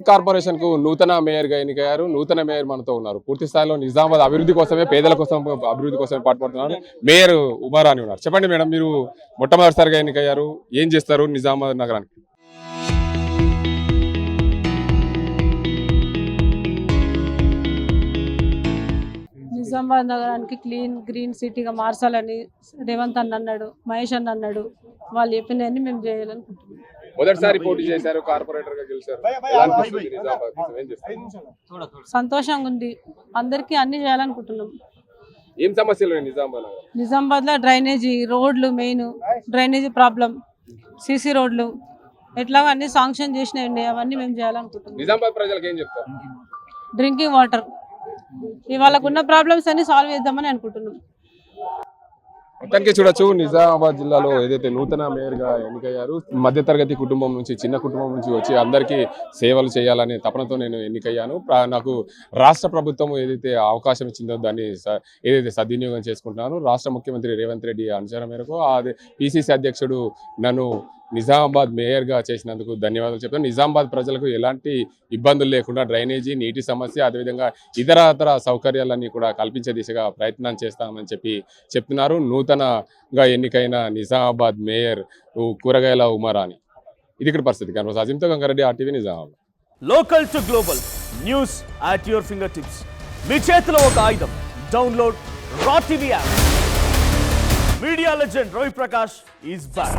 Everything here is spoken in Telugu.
కార్పొరేషన్ కు నూతన మేయర్ గా ఎన్నికయ్యారు. నూతన మేయర్ మనతో ఉన్నారు. పూర్తి స్థాయిలో నిజామాబాద్ అభివృద్ధి కోసమే, పేదల కోసం అభివృద్ధి కోసమే పాటుపడుతున్నారు. మేయర్ ఉమారాణి ఉన్నారు. చెప్పండి మేడం, మీరు మొట్టమొదటిసారిగా ఎన్నికయ్యారు, ఏం చేస్తారు నిజామాబాద్ నగరానికి? నిజామాబాద్ నగరానికి క్లీన్ గ్రీన్ సిటీగా మార్చాలని రేవంత్ అన్న అన్నాడు, మహేష్ అన్న అన్నాడు. వాళ్ళు చెప్పినవన్నీ మేము చేయాలనుకుంటున్నాం. మొదటిసారి పోటీ చేశారు, కార్పొరేటర్ గా గెలిచారు. ఎలా అనిపిస్తుంది నిజామాబాద్ కోసం? ఏం చేస్తారు? సంతోషంగా ఉంది. అందరికీ అన్ని చేయాలనుకుంటున్నాం. ఏం సమస్యలు ఉన్నాయి నిజామాబాద్ నగరం? నిజామాబాద్లో డ్రైనేజీ, రోడ్లు మెయిన్ డ్రైనేజీ ప్రాబ్లం, సీసీ రోడ్లు ఎట్లాగా అన్ని శాంక్షన్ చేసినవి ఉన్నాయి. అవన్నీ మేము చేయాలనుకుంటున్నాం. నిజామాబాద్ ప్రజలకు ఏం చెప్తారు? డ్రింకింగ్ వాటర్, వాళ్ళకున్న ప్రాబ్లమ్స్ అన్ని సాల్వ్ చేద్దామని అనుకుంటున్నాం. మొత్తానికి చూడొచ్చు, నిజామాబాద్ జిల్లాలో ఏదైతే నూతన మేయర్ గా ఎన్నికయ్యారు, మధ్యతరగతి కుటుంబం నుంచి, చిన్న కుటుంబం నుంచి వచ్చి అందరికీ సేవలు చేయాలనే తపనతో నేను ఎన్నికయ్యాను. నాకు రాష్ట్ర ప్రభుత్వం ఏదైతే అవకాశం ఇచ్చిందో దాన్ని ఏదైతే సద్వినియోగం చేసుకుంటున్నాను. రాష్ట్ర ముఖ్యమంత్రి రేవంత్ రెడ్డి అనుచరం మేరకు అదే పిసిసి అధ్యక్షుడు నన్ను నిజామాబాద్ మేయర్గా చేసినందుకు ధన్యవాదాలు చెప్తాను. నిజామాబాద్ ప్రజలకు ఎలాంటి ఇబ్బందులు లేకుండా డ్రైనేజీ, నీటి సమస్య, అదేవిధంగా ఇతర సౌకర్యాలన్నీ కూడా కల్పించే దిశగా ప్రయత్నం చేస్తామని చెప్తున్నారు నూతనగా ఎన్నికైన నిజామాబాద్ మేయర్ కూరగాయల ఉమారాణి. ఇది ఇక్కడ పరిస్థితి. కనుక అజింతో Gangareddy, RTV Nizamabad. Local to global news at your finger tips. మీ చేతిలో ఒక ఆయుధం. డౌన్లోడ్ రా TV app. Media legend Ravi Prakash is back.